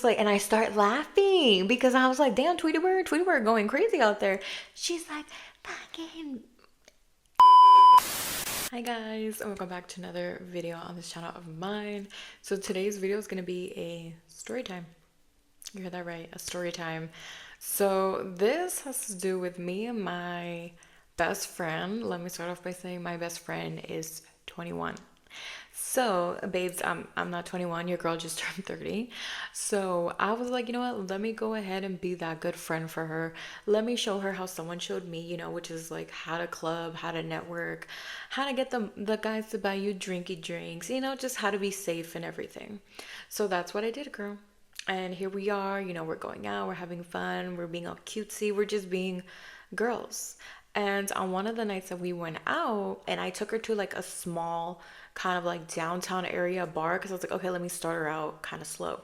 like, and I start laughing because I was like, damn, Tweety Bird going crazy out there. She's like, fucking. Hi guys, and welcome back to another video on this channel of mine. So today's video is going to be a story time. You heard that right, a story time. So this has to do with me and my best friend. Let me start off by saying my best friend is 21. So, babes, I'm not 21. Your girl just turned 30. So I was like, you know what? Let me go ahead and be that good friend for her. Let me show her how someone showed me, which is like how to club, how to network, how to get the guys to buy you drinky drinks, just how to be safe and everything. So that's what I did, girl. And here we are, we're going out, we're having fun, we're being all cutesy, we're just being girls. And on one of the nights that we went out, and I took her to like a small kind of like downtown area bar because I was like, okay, let me start her out kind of slow.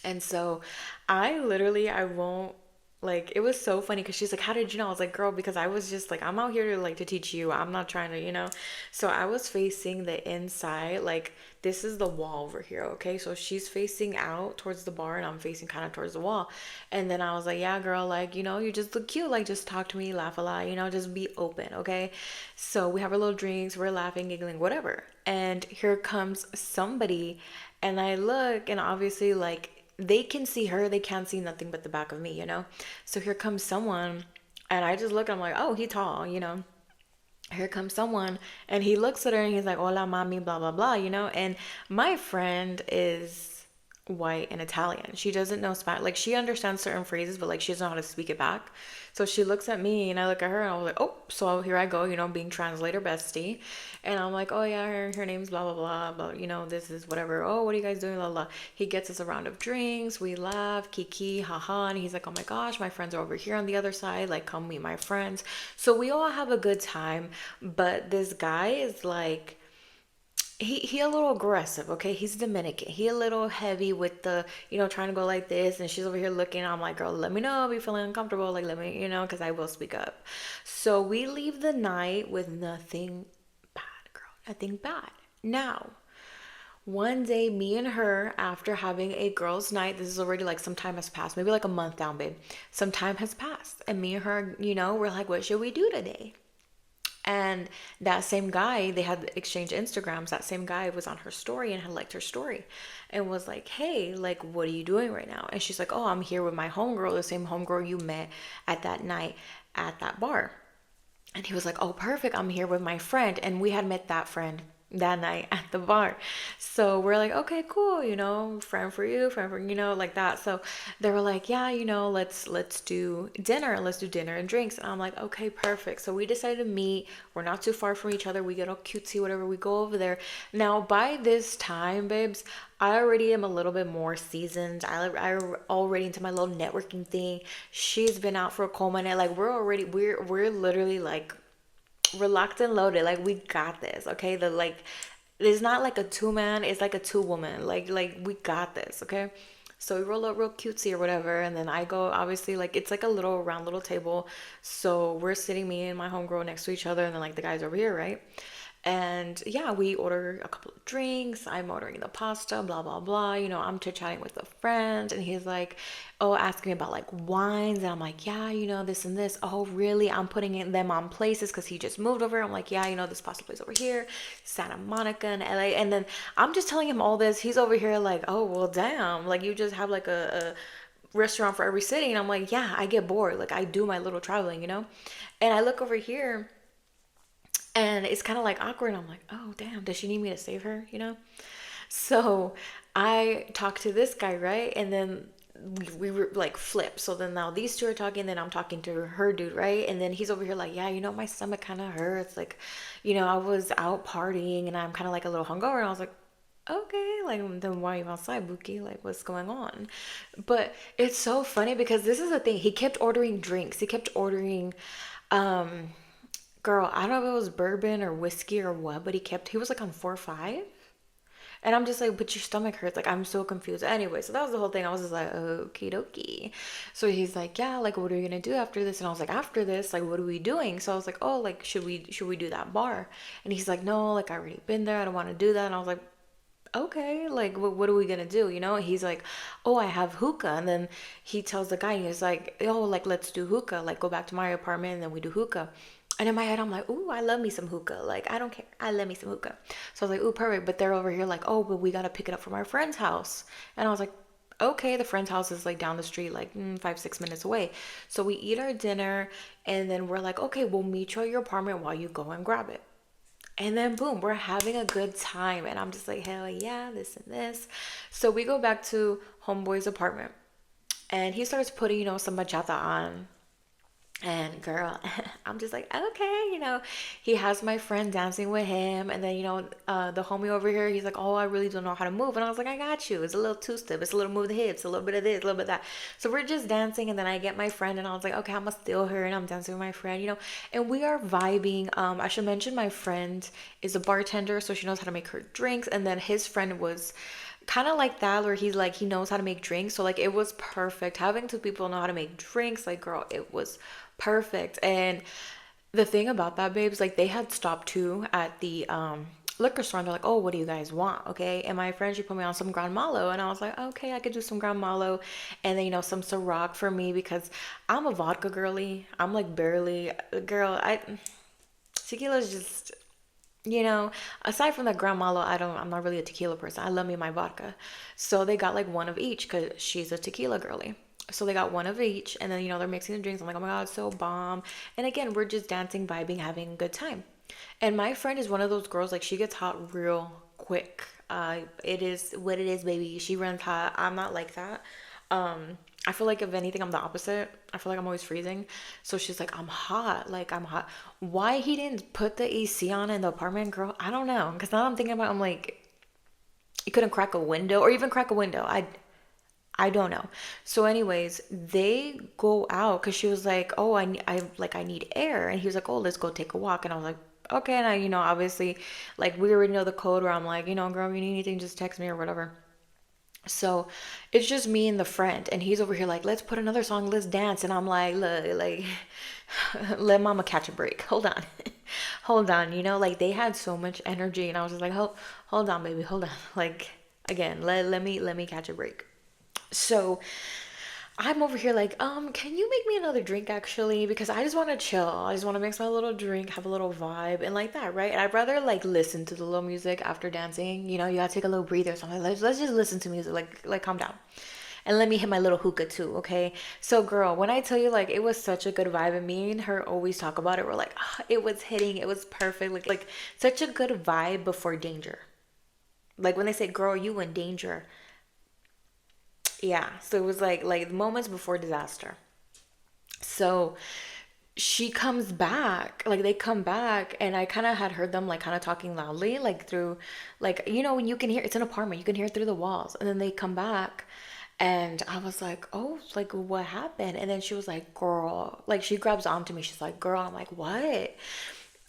And so I won't, like, it was so funny because she's like, how did you know? I was like, girl, because I was just like, I'm out here to like to teach you. I'm not trying to. So I was facing the inside, like this is the wall over here, okay? So she's facing out towards the bar and I'm facing kind of towards the wall. And then I was like, yeah, girl, like, you just look cute. Like, just talk to me, laugh a lot, just be open, okay? So we have our little drinks, we're laughing, giggling, whatever. And here comes somebody, and I look, and obviously, like, they can see her, they can't see nothing but the back of me. So here comes someone, and I just look, I'm like, oh, he tall. Here comes someone, and he looks at her and he's like, hola mami, blah blah blah. And my friend is white and Italian. She doesn't know Spanish. Like, she understands certain phrases, but like she doesn't know how to speak it back. So she looks at me and I look at her and I was like, oh, so here I go, being translator bestie. And I'm like, oh yeah, her name's blah blah blah, but this is whatever. Oh, what are you guys doing? Blah blah. He gets us a round of drinks, we laugh, kiki, haha, and he's like, oh my gosh, my friends are over here on the other side, like, come meet my friends. So we all have a good time, but this guy is like, he a little aggressive, okay? He's Dominican. He a little heavy with the, trying to go like this, and she's over here looking. I'm like, girl, let me know if you're feeling uncomfortable. Like, let me, because I will speak up. So we leave the night with nothing bad, girl. Nothing bad. Now, one day, me and her, after having a girls' night, this is already like some time has passed, maybe like a month down, babe. Some time has passed, and me and her, we're like, what should we do today? And that same guy, they had exchanged Instagrams. That same guy was on her story and had liked her story and was like, hey, like, what are you doing right now? And she's like, oh, I'm here with my homegirl, the same homegirl you met at that night at that bar. And he was like, oh, perfect. I'm here with my friend. And we had met that friend that night at the bar. So we're like, okay, cool, friend for you, friend for, like that. So they were like, yeah, let's do dinner. Let's do dinner and drinks. And I'm like, okay, perfect. So we decided to meet. We're not too far from each other. We get all cutesy, whatever. We go over there. Now, by this time, babes, I already am a little bit more seasoned. I already into my little networking thing. She's been out for a cold minute. Like, we're literally like locked and loaded. Like, we got this, okay? It's not like a two-man, it's like a two-woman. Like we got this, okay? So we roll up real cutesy or whatever, and then I go, obviously, like, it's like a little round little table. So we're sitting, me and my homegirl, next to each other, and then like the guys over here, right? And yeah, we order a couple of drinks. I'm ordering the pasta, blah, blah, blah. I'm chit-chatting with a friend, and he's like, oh, asking me about like wines. And I'm like, yeah, this and this. Oh, really? I'm putting them on places because he just moved over. I'm like, yeah, this pasta place over here, Santa Monica and LA. And then I'm just telling him all this. He's over here like, oh, well, damn. Like, you just have like a restaurant for every city. And I'm like, yeah, I get bored. Like, I do my little traveling. And I look over here, and it's kind of like awkward. I'm like, oh, damn, does she need me to save her? So I talked to this guy, right? And then we were like flip. So then now these two are talking, then I'm talking to her dude, right? And then he's over here like, yeah, my stomach kind of hurts. Like, I was out partying and I'm kind of like a little hungover. And I was like, okay, like, then why are you outside, Buki? Like, what's going on? But it's so funny because this is the thing. He kept ordering drinks. He kept ordering, um, girl, I don't know if it was bourbon or whiskey or what, but he was like on 4 or 5. And I'm just like, but your stomach hurts. Like, I'm so confused. Anyway, so that was the whole thing. I was just like, okie dokie. So he's like, yeah, like, what are you gonna do after this? And I was like, after this, like, what are we doing? So I was like, oh, like, should we do that bar? And he's like, no, like, I already been there. I don't want to do that. And I was like, okay, like what are we gonna do? He's like, oh, I have hookah. And then he tells the guy, he's like, oh, like let's do hookah, like go back to my apartment and then we do hookah. And in my head, I'm like, ooh, I love me some hookah. Like, I don't care. I love me some hookah. So I was like, ooh, perfect. But they're over here like, oh, but we got to pick it up from our friend's house. And I was like, okay, the friend's house is like down the street, like 5, 6 minutes away. So we eat our dinner and then we're like, okay, we'll meet you at your apartment while you go and grab it. And then boom, we're having a good time. And I'm just like, hell yeah, this and this. So we go back to Homeboy's apartment. And he starts putting, some bachata on. And girl, I'm just like, okay, he has my friend dancing with him. And then, the homie over here, he's like, oh, I really don't know how to move. And I was like, I got you. It's a little two-step. It's a little move the hips, a little bit of this, a little bit of that. So we're just dancing. And then I get my friend and I was like, okay, I'm going to steal her. And I'm dancing with my friend, and we are vibing. I should mention my friend is a bartender, so she knows how to make her drinks. And then his friend was kind of like that, where he's like, he knows how to make drinks. So like it was perfect having two people know how to make drinks. Like, girl, it was perfect. And the thing about that, babes, like they had stopped too at the liquor store and they're like, oh, what do you guys want? Okay. And my friend, she put me on some Grand Malo and I was like, okay, I could do some Grand Malo. And then, some Ciroc for me because I'm a vodka girly. I'm like barely, girl, tequila is just, aside from the Grand Malo, I'm not really a tequila person. I love me my vodka. So they got like one of each because she's a tequila girly. So they got one of each, and then, they're mixing the drinks. I'm like, oh my God, it's so bomb. And again, we're just dancing, vibing, having a good time. And my friend is one of those girls, like, she gets hot real quick. It is what it is, baby. She runs hot. I'm not like that. I feel like if anything, I'm the opposite. I feel like I'm always freezing. So she's like, I'm hot. Like, I'm hot. Why he didn't put the AC on in the apartment, girl? I don't know. Because now I'm thinking about, I'm like, you couldn't crack a window or even crack a window. I don't know. So anyways, they go out because she was like, oh, I need air. And he was like, oh, let's go take a walk. And I was like, okay. And obviously, like we already know the code where I'm like, girl, if you need anything, just text me or whatever. So it's just me and the friend. And he's over here like, let's put another song, let's dance. And I'm like, look, like, let mama catch a break. Hold on. Hold on. Like they had so much energy. And I was just like, hold on, baby, hold on. Like, again, let me catch a break. So I'm over here like, can you make me another drink actually? Because I just want to chill. I just want to mix my little drink, have a little vibe and like that, right? And I'd rather like listen to the little music after dancing. You gotta take a little breather or something. Let's just listen to music, like calm down. And let me hit my little hookah too, okay? So girl, when I tell you like it was such a good vibe, and me and her always talk about it, we're like, it was hitting, it was perfect, like such a good vibe before danger. Like when they say, girl, you in danger. Yeah, so it was like moments before disaster. So she comes back, like they come back, and I kind of had heard them like kind of talking loudly, like through, like, when you can hear, it's an apartment, you can hear it through the walls. And then they come back, and I was like, oh, like what happened? And then she was like, girl, like she grabs onto me. She's like, girl, I'm like, what?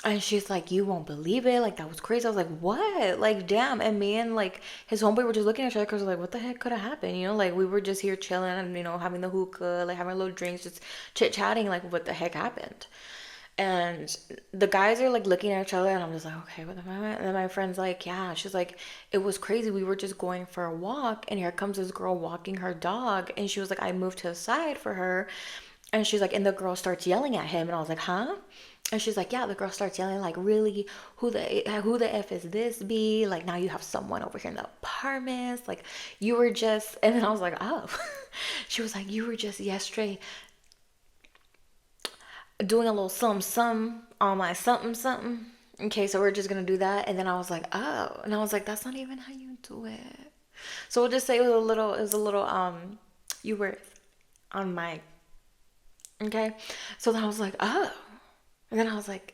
And she's like, you won't believe it. Like, that was crazy. I was like, what? Like, damn. And me and, like, his homeboy were just looking at each other because, like, what the heck could have happened? Like, we were just here chilling and, having the hookah, like, having little drinks, just chit-chatting, like, what the heck happened? And the guys are, like, looking at each other, and I'm just like, okay, what the fuck? And then my friend's like, yeah. She's like, it was crazy. We were just going for a walk, and here comes this girl walking her dog. And she was like, I moved to the side for her. And she's like, and the girl starts yelling at him. And I was like, huh? And she's like, yeah, the girl starts yelling, like, really, who the F is this be? Like, now you have someone over here in the apartments. Like, you were just, and then I was like, oh. She was like, you were just yesterday doing a little something on my something. Okay, so we're just gonna do that. And then I was like, oh. And I was like, that's not even how you do it. So we'll just say it was a little, you were on my, okay. So then I was like, oh. And then that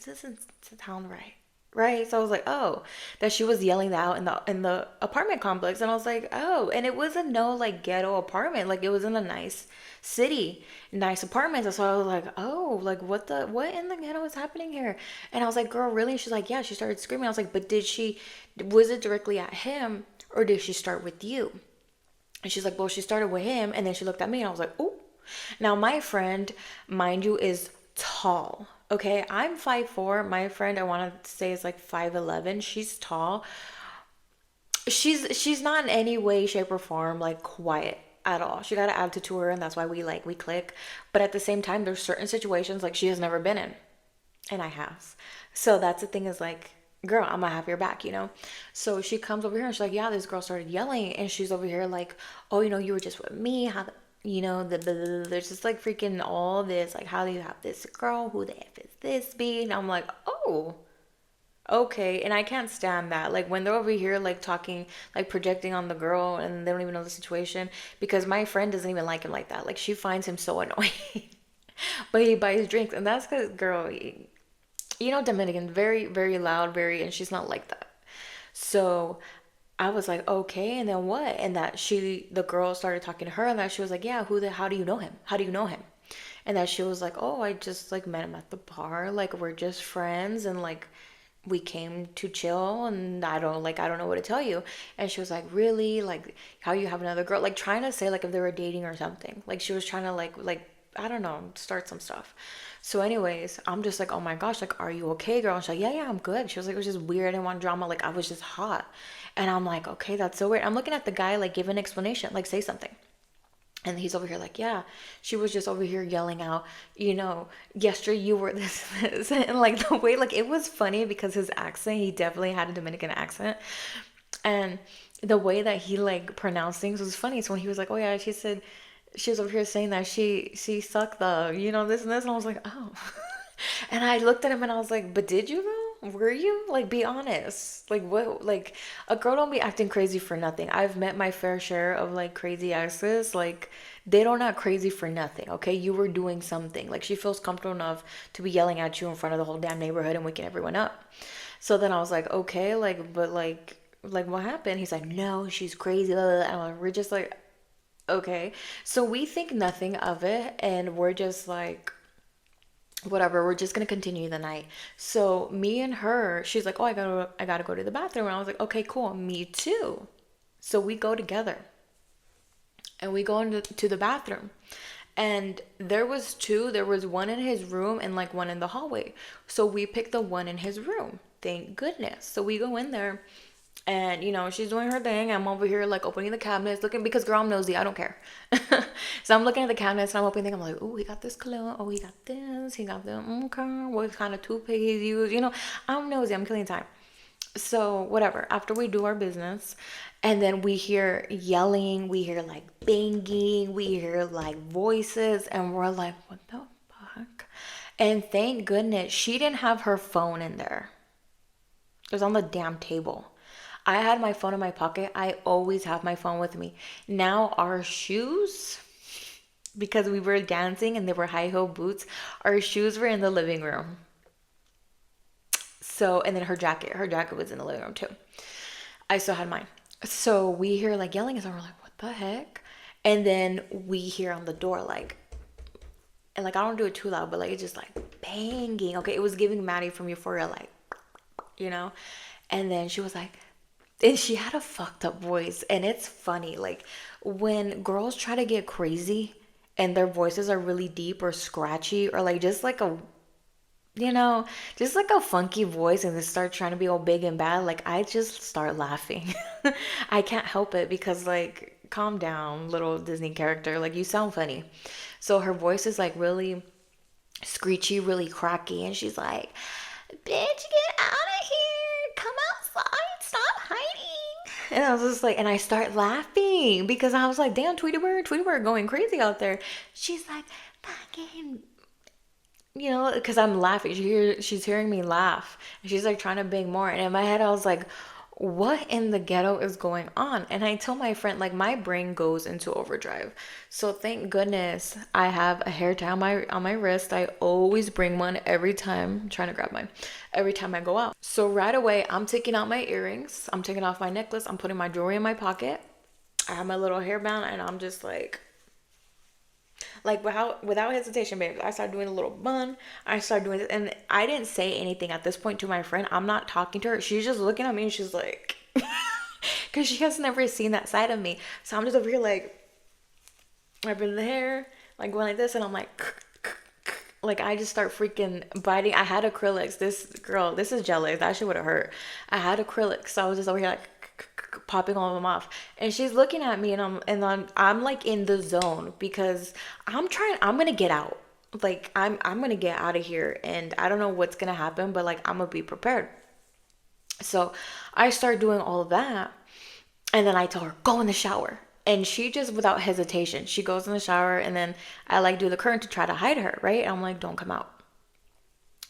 doesn't sound right. Right. So I was like, oh, that she was yelling that out in the apartment complex. And I was like, oh, and it wasn't no like ghetto apartment. Like it was in a nice city, nice apartment. So I was like, oh, like what in the ghetto is happening here? And I was like, girl, really? And she's like, yeah, she started screaming. I was like, but was it directly at him or did she start with you? And she's like, well, she started with him. And then she looked at me and I was like, oh. Now, my friend, mind you, is tall. Okay, I'm 5'4". My friend, I want to say, is like 5'11". She's tall. She's not in any way, shape, or form like quiet at all. She got an attitude to her, and that's why we click. But at the same time, there's certain situations like she has never been in, and I have. So that's the thing, is like, girl, I'm gonna have your back, you know? So she comes over here and she's like, yeah, this girl started yelling, and she's over here like, oh, you know, you were just with me. How, you know, there's just like freaking all this, like, how do you have this girl? Who the F is this be? And I'm like, oh, okay. And I can't stand that. Like, when they're over here, like, talking, like, projecting on the girl, and they don't even know the situation, because my friend doesn't even like him like that. Like, she finds him so annoying. But he buys drinks, and that's because, girl, you know, Dominican, very, very loud, very, and she's not like that. So I was like, okay, and then what? And that the girl started talking to her, and that she was like, yeah, how do you know him? How do you know him? And that she was like, oh, I just like met him at the bar. Like, we're just friends, and like, we came to chill, and I don't know what to tell you. And she was like, really? Like, how you have another girl? Like, trying to say like if they were dating or something. Like, she was trying to like I don't know, start some stuff. So anyways, I'm just like, oh my gosh, like, are you okay, girl? And she's like, yeah, yeah, I'm good. She was like, it was just weird. I didn't want drama. Like, I was just hot. And I'm like, okay, that's so weird. I'm looking at the guy, like, give an explanation, like, say something. And he's over here like, yeah, she was just over here yelling out, you know, yesterday you were this. And like, the way, like, it was funny because his accent, he definitely had a Dominican accent. And the way that he like pronounced things was funny. So when he was like, oh yeah, she said, she was over here saying that she sucked the, you know, this and this. And I was like, oh. And I looked at him and I was like, but did you though? Were you? Like, be honest. Like, what? Like, a girl don't be acting crazy for nothing. I've met my fair share of like crazy exes. Like, they don't act crazy for nothing. Okay, you were doing something. Like, she feels comfortable enough to be yelling at you in front of the whole damn neighborhood and waking everyone up. So then I was like, okay, like, but like what happened? He's like, no, she's crazy. Blah, blah, blah. And we're just like, okay. So we think nothing of it, and we're just like, whatever, we're just gonna continue the night. So me and her, she's like, oh, I gotta go to the bathroom. And I was like, okay, cool, me too. So we go together, and we go into to the bathroom. And there was one in his room and like one in the hallway. So we picked the one in his room, thank goodness. So we go in there, and you know, she's doing her thing. I'm over here like opening the cabinets, looking, because girl, I'm nosy, I don't care. So I'm looking at the cabinets and I'm opening them. I'm like, oh, he got this cologne. Oh, he got this. He got the okay. What kind of toothpaste he's used? You know, I'm nosy. I'm killing time. So whatever. After we do our business, and then we hear yelling, we hear like banging, we hear like voices, and we're like, what the fuck? And thank goodness she didn't have her phone in there. It was on the damn table. I had my phone in my pocket. I always have my phone with me. Now our shoes, because we were dancing and they were high heel boots, our shoes were in the living room. So, and then her jacket was in the living room too. I still had mine. So we hear like yelling, and we're like, what the heck? And then we hear on the door like, and like, I don't do it too loud, but like, it's just like banging. Okay, it was giving Maddie from Euphoria, like, you know. And then she was like, and she had a fucked up voice, and it's funny, like, when girls try to get crazy and their voices are really deep or scratchy, or like just like a, you know, just like a funky voice, and they start trying to be all big and bad, like, I just start laughing. I can't help it, because like, calm down, little Disney character, like, you sound funny. So her voice is like really screechy, really cracky, and she's like, bitch, get out of here, come outside, stop hiding. And I was just like, and I start laughing because I was like, damn, Tweety Bird going crazy out there. She's like, fucking, you know, because I'm laughing. She's hearing me laugh. And she's like trying to bang more. And in my head, I was like, what in the ghetto is going on? And I told my friend, like, my brain goes into overdrive. So thank goodness I have a hair tie on my wrist. I always bring one every time. I'm trying to grab mine every time I go out. So right away, I'm taking out my earrings. I'm taking off my necklace. I'm putting my jewelry in my pocket. I have my little hairband, and I'm just like, without hesitation, babe, I started doing a little bun. I started doing this, and I didn't say anything at this point to my friend. I'm not talking to her. She's just looking at me, and she's like, because she has never seen that side of me. So I'm just over here like, wrapping the hair, like going like this, and I'm like, Like I just start freaking biting. I had acrylics. This girl, this is jealous. That shit would have hurt. I had acrylics, so I was just over here like popping all of them off. And she's looking at me, and I'm like in the zone because I'm gonna get out. Like I'm gonna get out of here, and I don't know what's gonna happen, but like I'm gonna be prepared. So I start doing all of that, and then I tell her, go in the shower. And she just, without hesitation, she goes in the shower, and then I like do the curtain to try to hide her, right? I'm like, don't come out.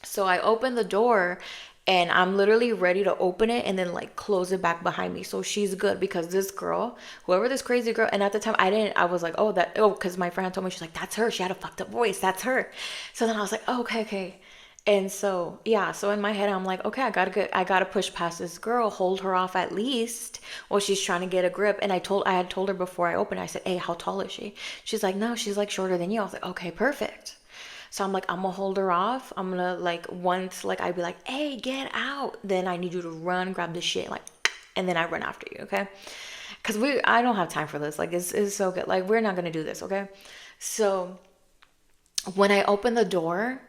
So I open the door, and I'm literally ready to open it and then like close it back behind me. So she's good, because this girl, whoever this crazy girl, and at the time I was like, because my friend told me, she's like, that's her. She had a fucked up voice. That's her. So then I was like, oh, okay, okay. And so, yeah, so in my head, I'm like, okay, I gotta push past this girl, hold her off at least while she's trying to get a grip. And I had told her before I opened, I said, hey, how tall is she? She's like, no, she's like shorter than you. I was like, okay, perfect. So I'm like, I'm gonna hold her off. I'm gonna like, once like I'd be like, hey, get out. Then I need you to run, grab the shit, like, and then I run after you, okay? Cause I don't have time for this. Like, it's so good. Like, we're not gonna do this, okay? So when I open the door,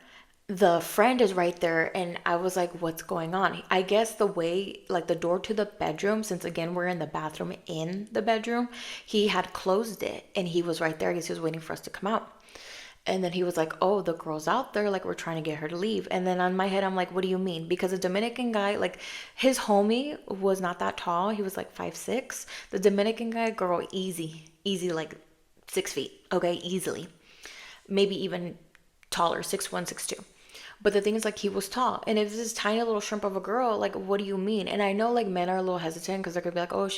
the friend is right there, and I was like, what's going on? I guess the way, like the door to the bedroom, since again we're in the bathroom in the bedroom, he had closed it, and he was right there. I guess he was waiting for us to come out. And then he was like, oh, the girl's out there, like we're trying to get her to leave. And then on my head, I'm like, what do you mean? Because the Dominican guy, like his homie was not that tall. He was like 5'6". The Dominican guy, girl, easy, like 6 feet, okay, easily. Maybe even taller, 6'1", 6'2". But the thing is, like, he was tall, and if this tiny little shrimp of a girl, like, what do you mean? And I know, like, men are a little hesitant because they're gonna be like, oh,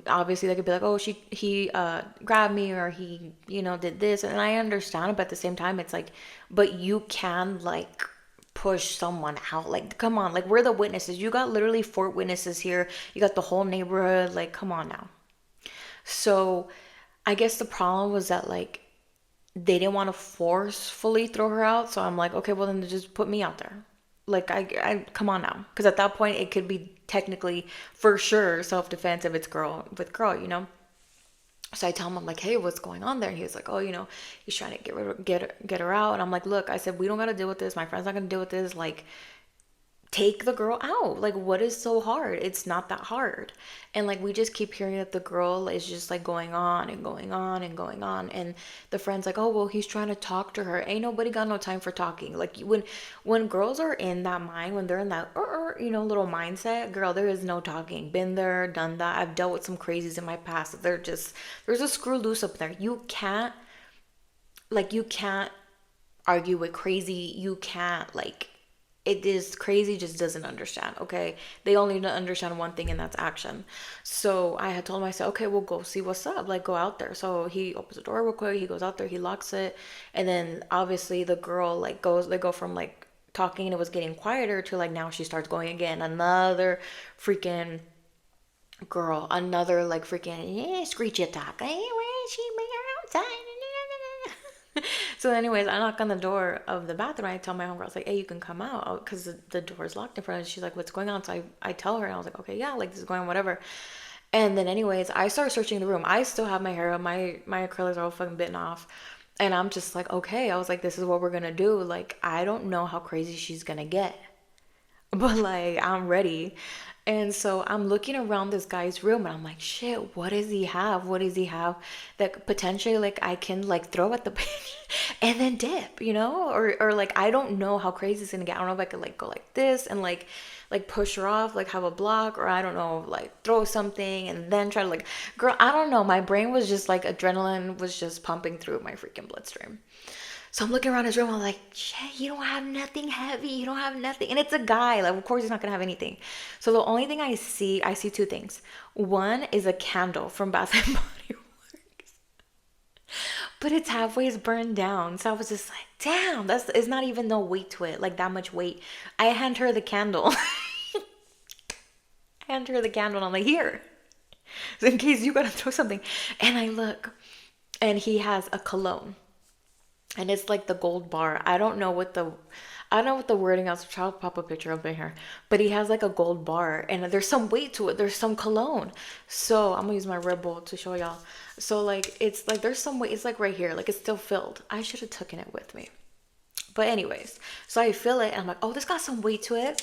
obviously they could be like, oh, he grabbed me, or he, did this, and I understand, but at the same time, it's like, but you can like push someone out, like, come on, like, we're the witnesses. You got literally 4 witnesses here. You got the whole neighborhood, like, come on now. So I guess the problem was that like they didn't want to forcefully throw her out. So I'm like, okay, well then just put me out there. Like I come on now, because at that point it could be technically for sure self-defense if it's girl with girl. So I tell him, I'm like, hey, what's going on there? And he was like, oh, he's trying to get her out. And I'm like, look, I said, we don't got to deal with this. My friend's not gonna deal with this. Like, take the girl out. Like, what is so hard? It's not that hard. And like, we just keep hearing that the girl is just like going on and going on and going on, and the friend's like, oh, well, he's trying to talk to her. Ain't nobody got no time for talking. Like, when girls are in that mind, when they're in that little mindset, girl, there is no talking. Been there, done that. I've dealt with some crazies in my past. There's a screw loose up there. You can't argue with crazy. You can't, like, it is crazy, just doesn't understand. Okay, they only understand one thing, and that's action. So I had told myself, okay, we'll go see what's up, like, go out there. So he opens the door real quick, he goes out there, he locks it, and then obviously the girl like they go from like talking and it was getting quieter to like now she starts going again. Another freaking girl, another like freaking screechy attack. Hey, where is she? Bring her outside. So anyways, I knock on the door of the bathroom. I tell my homegirl, I was like, hey, you can come out, because the door is locked in front of us. She's like, what's going on? So I tell her, and I was like, okay, yeah, like, this is going on, whatever. And then anyways, I start searching the room. I still have my hair up. My acrylics are all fucking bitten off. And I'm just like, okay. I was like, this is what we're going to do. Like, I don't know how crazy she's going to get, but like, I'm ready. And so I'm looking around this guy's room, and I'm like, shit, what does he have? What does he have that potentially like I can like throw at the bitch and then dip, or like, I don't know how crazy it's gonna get. I don't know if I could like go like this and like push her off, like have a block, or I don't know, like throw something and then try to like, girl, I don't know. My brain was just like, adrenaline was just pumping through my freaking bloodstream. So I'm looking around his room. I'm like, shit, you don't have nothing heavy. You don't have nothing. And it's a guy. Like, of course, he's not going to have anything. So the only thing I see 2 things. One is a candle from Bath and Body Works, but it's halfway burned down. So I was just like, damn, it's not even no weight to it. Like, that much weight. I hand her the candle. And I'm like, here. So in case you got to throw something. And I look, and he has a cologne. And it's like the gold bar. I don't know what the wording is. I'll pop a picture up in here. But he has like a gold bar, and there's some weight to it. There's some cologne. So I'm gonna use my Red Bull to show y'all. So like, it's like there's some weight. It's like right here. Like, it's still filled. I should have taken it with me. But anyways, so I feel it and I'm like, oh, this got some weight to it.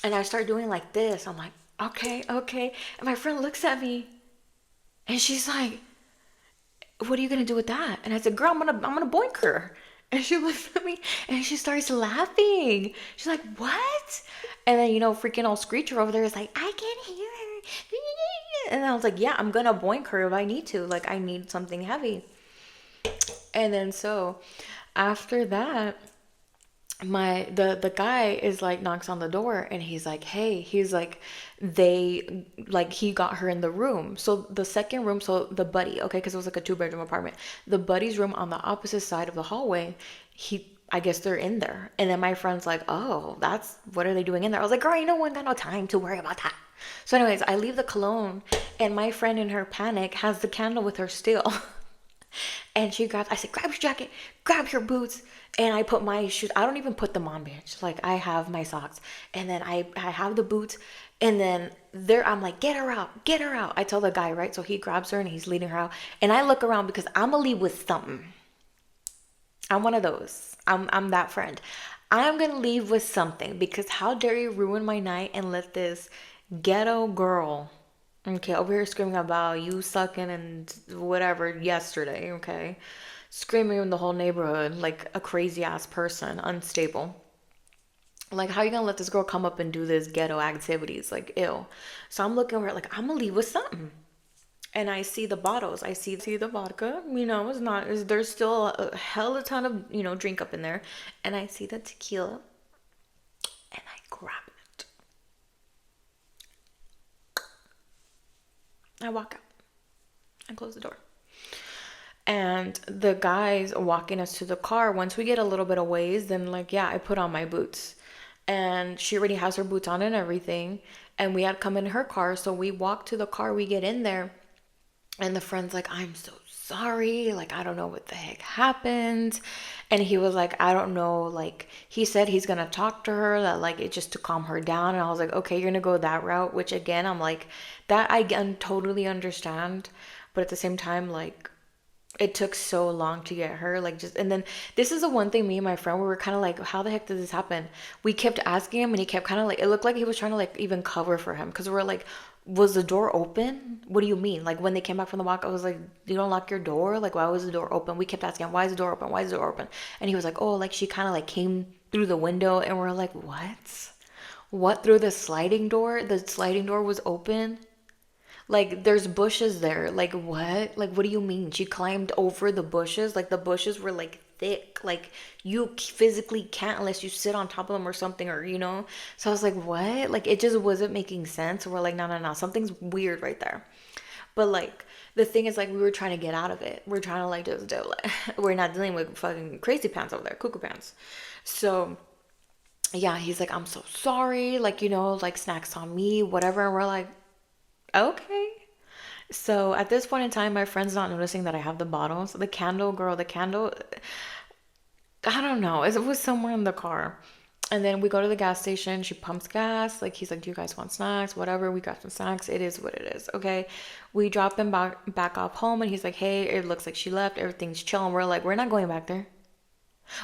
And I start doing like this. I'm like, okay, okay. And my friend looks at me and she's like, what are you gonna do with that? And I said, girl, I'm gonna boink her. And she looks at me and she starts laughing. She's like, what? And then, freaking old Screecher over there is like, I can't hear her. And I was like, yeah, I'm gonna boink her if I need to. Like, I need something heavy. And then so after that, the guy is like, knocks on the door and he's like, hey, he's like, he got her in the room. So the second room, so the buddy, okay, because it was like a 2-bedroom apartment, the buddy's room on the opposite side of the hallway, I guess they're in there. And then my friend's like, oh, what are they doing in there? I was like, girl, one got no time to worry about that. So anyways, I leave the cologne and my friend in her panic has the candle with her still. And I said, grab your jacket, grab your boots. And I put my shoes, I don't even put them on, bitch. Like, I have my socks. And then I have the boots. And then I'm like, get her out, get her out. I tell the guy, right? So he grabs her and he's leading her out. And I look around because I'm going to leave with something. I'm one of those. I'm that friend. I'm going to leave with something because how dare you ruin my night and let this ghetto girl, okay, over here screaming about you sucking and whatever yesterday, okay? Screaming in the whole neighborhood like a crazy ass person, unstable. Like, how are you gonna let this girl come up and do this ghetto activities? Like, ew. So I'm looking over it like, I'm gonna leave with something. And I see the bottles. I see the vodka. There's still a hell of a ton of, drink up in there. And I see the tequila. And I grab it. I walk out. I close the door. And the guy's walking us to the car. Once we get a little bit of ways, then I put on my boots. And she already has her boots on and everything. And we had come in her car. So we walk to the car, we get in there. And the friend's like, I'm so sorry. Like, I don't know what the heck happened. And he was like, I don't know. Like, he said he's going to talk to her, that it just to calm her down. And I was like, okay, you're going to go that route, which again, I'm like, that I totally understand. But at the same time, it took so long to get her, and then this is the one thing me and my friend, we were kind of like, how the heck did this happen? We kept asking him and he kept kind of it looked like he was trying to even cover for him. Cause we're like, was the door open? What do you mean? When they came back from the walk, I was like, you don't lock your door? Why was the door open? We kept asking him, why is the door open? Why is the door open? And he was like, oh, she kind of came through the window. And we're like, what, through the sliding door? The sliding door was open? There's bushes there. What? What do you mean? She climbed over the bushes? The bushes were thick. You physically can't unless you sit on top of them or something, or So I was like, what? It just wasn't making sense. We're like, no. Something's weird right there. But the thing is, we were trying to get out of it. We're trying to just do we're not dealing with fucking crazy pants over there, cuckoo pants. So yeah, he's like, I'm so sorry. Snacks on me, whatever. And we're like, okay. So at this point in time, my friend's not noticing that I have the bottles. The candle, I don't know. It was somewhere in the car. And then we go to the gas station. She pumps gas. He's like, do you guys want snacks? Whatever. We got some snacks. It is what it is. Okay. We drop him back off home. And he's like, hey, it looks like she left. Everything's chill. And we're like, we're not going back there.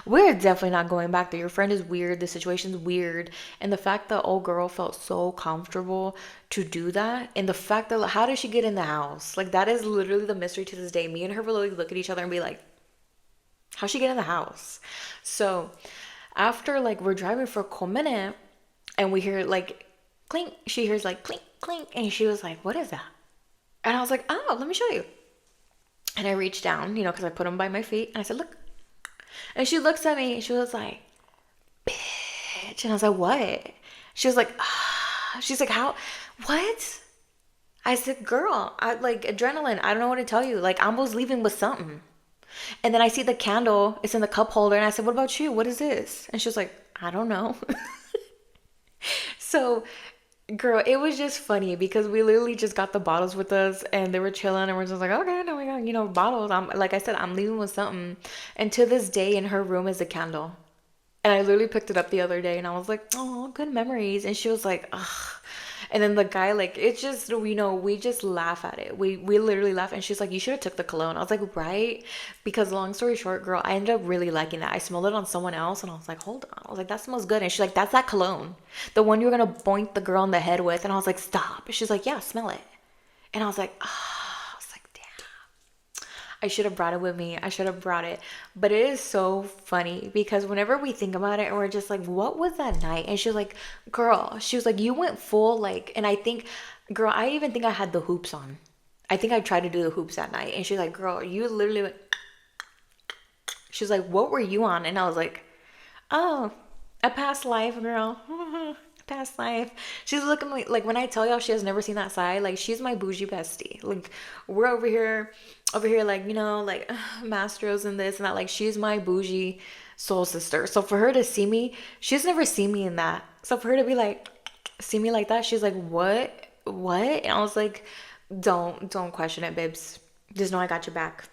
We're definitely not going back there. Your friend is weird. The situation's weird. And the fact that old girl felt so comfortable to do that. And the fact that, how did she get in the house? That is literally the mystery to this day. Me and her will look at each other and be like, how'd she get in the house? So after we're driving for a cool minute and we hear clink. She hears clink, clink. And she was like, what is that? And I was like, oh, let me show you. And I reached down, because I put them by my feet. And I said, look. And she looks at me and she was like, bitch. And I was like, what? She was like, ah. She's like, how? What? I said, girl, I adrenaline. I don't know what to tell you. I almost leaving with something. And then I see the candle. It's in the cup holder. And I said, what about you? What is this? And she was like, I don't know. So, girl, it was just funny because we literally just got the bottles with us and they were chilling and we're just like, okay, now we got, bottles. Like I said, I'm leaving with something. And to this day in her room is a candle. And I literally picked it up the other day and I was like, oh, good memories. And she was like, ugh. And then the guy, like, it's just, you know, we just laugh at it. We literally laugh. And she's like, you should have took the cologne. I was like, right? Because long story short, girl, I ended up really liking that. I smelled it on someone else and I was like, hold on. I was like, that smells good. And she's like, that's that cologne. The one you're going to boink the girl in the head with. And I was like, stop. She's like, yeah, smell it. And I was like, ah, I was like, damn. I should have brought it with me. I should have brought it. But it is so funny because whenever we think about it and we're just like, what was that night? And she was like, girl, she was like, you went full, like, and I think, girl, I even think I had the hoops on. I think I tried to do the hoops that night. And she's like, girl, you literally went, she was like, what were you on? And I was like, oh, a past life, girl. Past life. She's looking like when I tell y'all she has never seen that side, like she's my bougie bestie. Like we're over here, like, you know, like Mastros and this and that. Like she's my bougie soul sister. So for her to see me, she's never seen me in that. So for her to be like, see me like that, she's like, what? What? And I was like, don't question it, babes. Just know I got your back.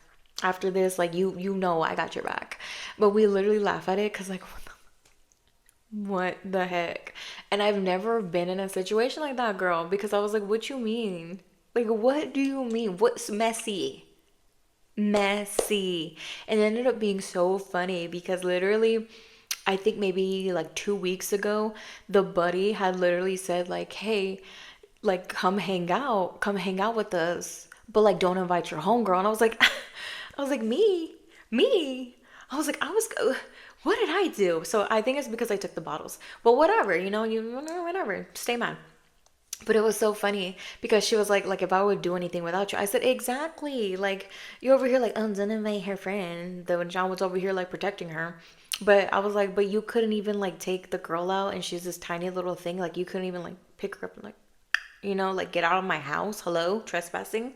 After this, like you know I got your back. But we literally laugh at it because like what the heck? And I've never been in a situation like that, girl, because I was like, what you mean? Like, what do you mean? What's messy? Messy. And it ended up being so funny because literally, I think maybe like 2 weeks ago, the buddy had literally said, like, hey, like, come hang out with us, but like, don't invite your homegirl. And I was like, I was like, me. I was like, what did I do? So I think it's because I took the bottles. But whatever, you know, whatever, stay mad. But it was so funny because she was like if I would do anything without you, I said exactly. Like you over here like don't invite her friend. Though John was over here like protecting her, but I was like, but you couldn't even like take the girl out, and she's this tiny little thing. Like you couldn't even like pick her up and like, you know, like get out of my house. Hello, trespassing.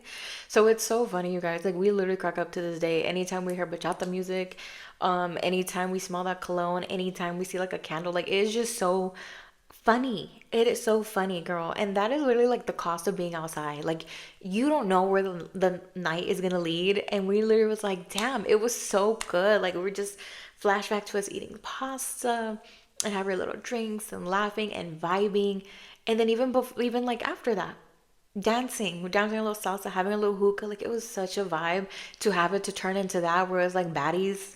So it's so funny, you guys. Like we literally crack up to this day. Anytime we hear bachata music, anytime we smell that cologne, anytime we see like a candle, like it is just so funny. It is so funny, girl. And that is literally like the cost of being outside. Like you don't know where the night is gonna lead. And we literally was like, damn, it was so good. Like we were just flashback to us eating pasta and having our little drinks and laughing and vibing. And then even before, even like after that, dancing, we're dancing a little salsa, having a little hookah. Like it was such a vibe to have it to turn into that where it's like baddies,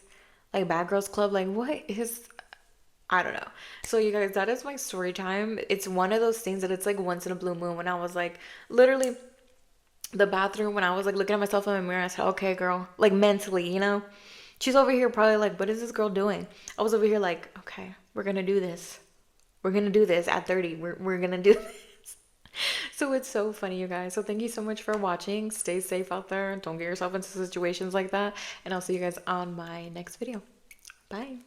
like bad girls club. Like what is, I don't know. So you guys, that is my story time. It's one of those things that it's like once in a blue moon when I was like literally the bathroom when I was like looking at myself in the mirror. I said, okay, girl, like mentally, you know, she's over here probably like, what is this girl doing? I was over here like, okay, we're going to do this. We're going to do this at 30. We're going to do this. So it's so funny, you guys. So thank you so much for watching. Stay safe out there. Don't get yourself into situations like that. And I'll see you guys on my next video. Bye.